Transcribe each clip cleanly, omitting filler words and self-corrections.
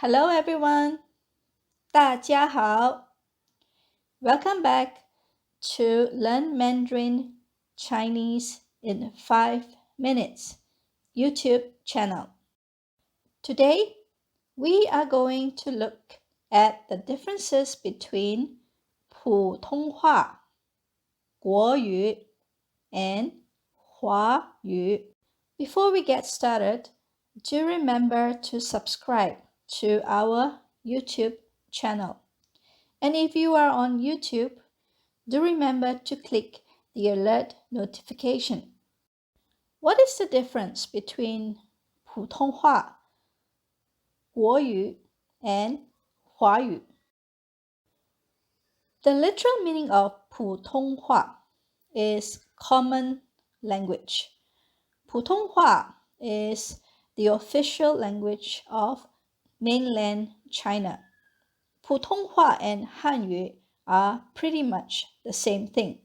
Hello everyone, 大家好 Welcome back to Learn Mandarin Chinese in 5 minutes YouTube channel. Today, we are going to look at the differences between 普通话, guoyu, and Huayu. Before we get started, do remember to subscribe to our YouTube channel. And if you are on YouTube, do remember to click the alert notification. What is the difference between 普通话, guoyu, and Huayu? The literal meaning of 普通话 is common language. 普通话 is the official language of Mainland China. 普通话 and Hanyu are pretty much the same thing.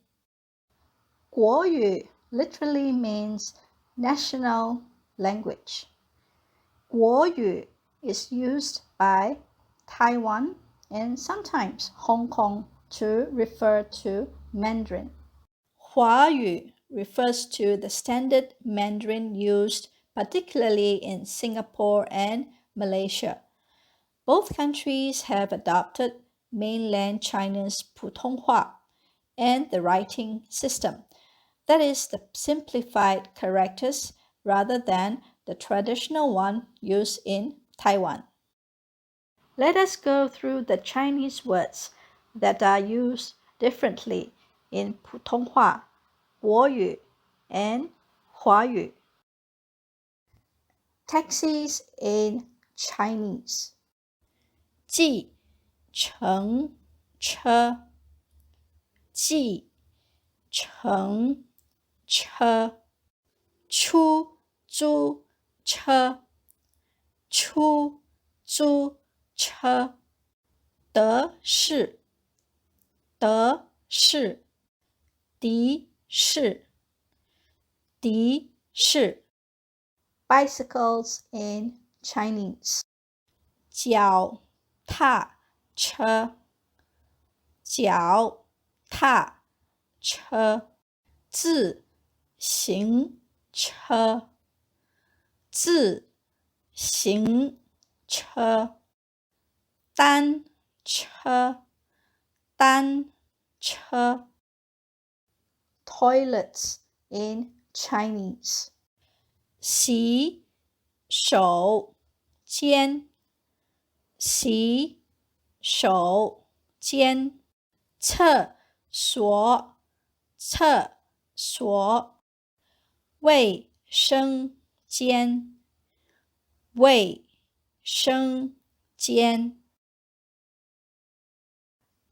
国语 literally means national language. 国语 is used by Taiwan and sometimes Hong Kong to refer to Mandarin. 华语 refers to the standard Mandarin used particularly in Singapore and Malaysia. Both countries have adopted Mainland China's Putonghua and the writing system, that is, the simplified characters rather than the traditional one used in Taiwan. Let us go through the Chinese words that are used differently in Putonghua, guoyu, and Huayu. Taxis in Chinese. 计程车，计程车，出租车，出租车，德士，德士，的士，的士。Bicycles in Chinese. 脚踏车，脚踏车，自行车，自行车，单车，单车。Toilets in Chinese. 洗手间，洗手间，厕所，厕所，卫生间，卫生间。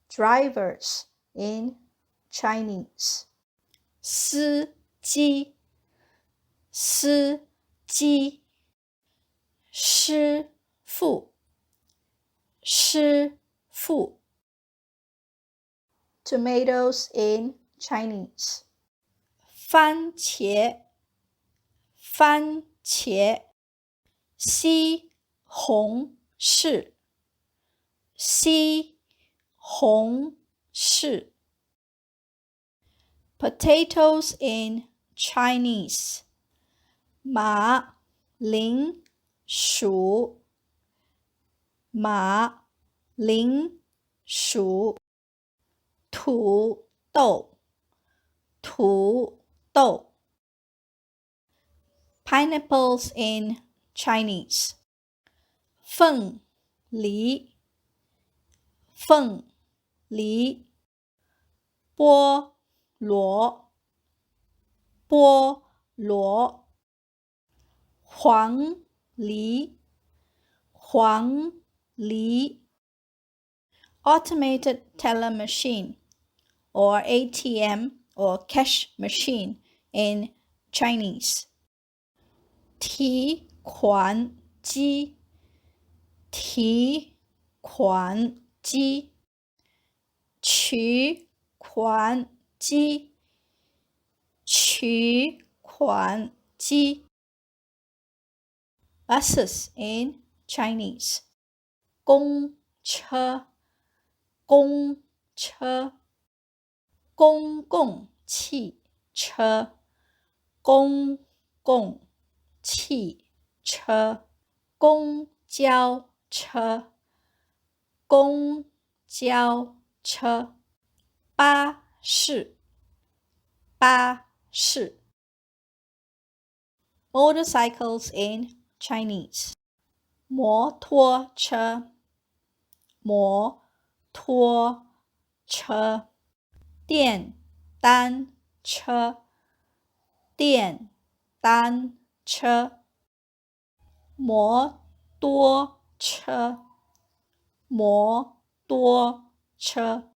Drivers in Chinese. 司机，司机，师傅，师傅。Tomatoes in Chinese. 番茄，番茄，西红柿，西红柿。Potatoes in Chinese. 马铃薯，马铃薯。土豆，土豆。Pineapples in Chinese. 凤梨，凤梨。菠萝，菠萝。黄梨，黄梨。Automated teller machine, or ATM, or cash machine in Chinese. 提款机，提款机。取款机，取款机。Buses in Chinese. 公车公车公共汽车公共汽车公交车公交车巴士巴士 Motorcycles in Chinese 摩托车摩托车电单车电单车摩多车摩多车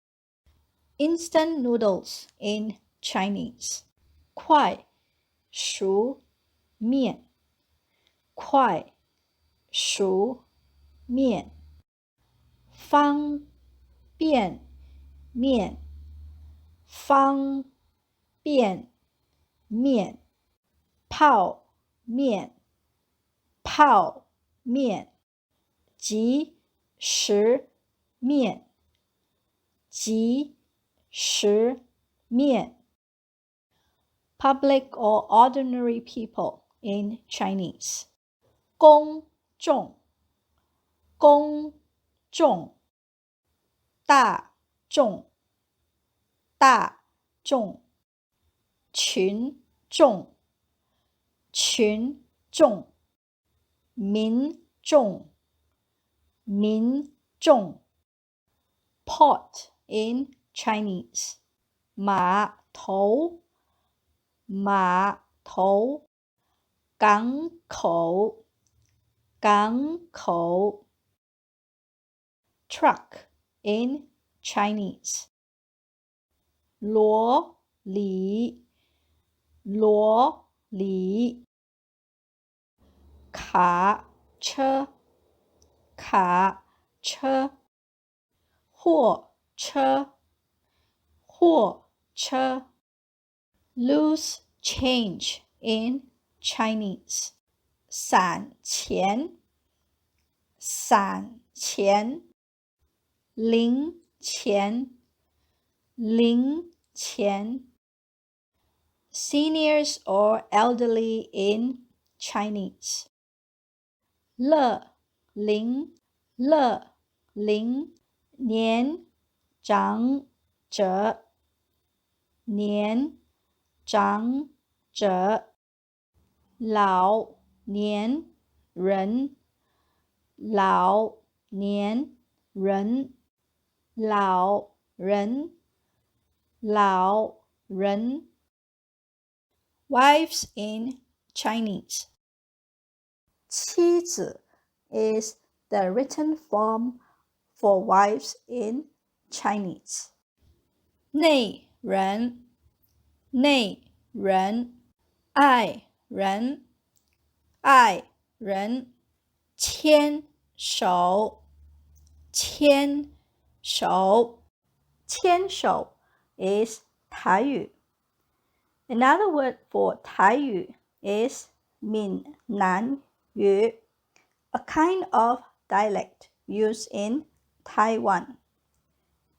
Instant noodles in Chinese 快熟面快熟面方便面方便面泡面泡面即食面即食面 Public or ordinary people in Chinese 公众公众大众大众群众群众民众民众 Port in Chinese 码头码头港口港口 Truck in Chinese 罗里罗里卡车卡车货车货车 Loose change in Chinese 散钱散钱零钱零钱 Seniors or elderly in Chinese 乐龄乐龄年长者年长者老年人老年人老人老人 Wives in Chinese 妻子 is the written form for wives in Chinese 内人内人爱人爱人牵手牵手牵手 is 台语 Another word for 台语 is 闽南语 a kind of dialect used in Taiwan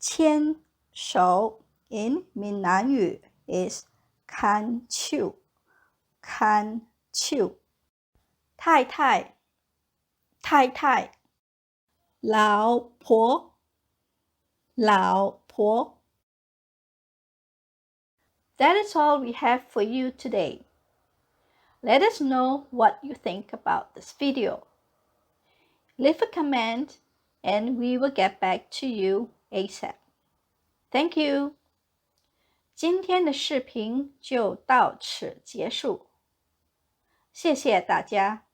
牵手 in 闽南语 is 牽手牽手太太太太老婆老婆 That is all we have for you today. Let us know what you think about this video. Leave a comment and we will get back to you ASAP. Thank you. 今天的视频就到此结束。谢谢大家。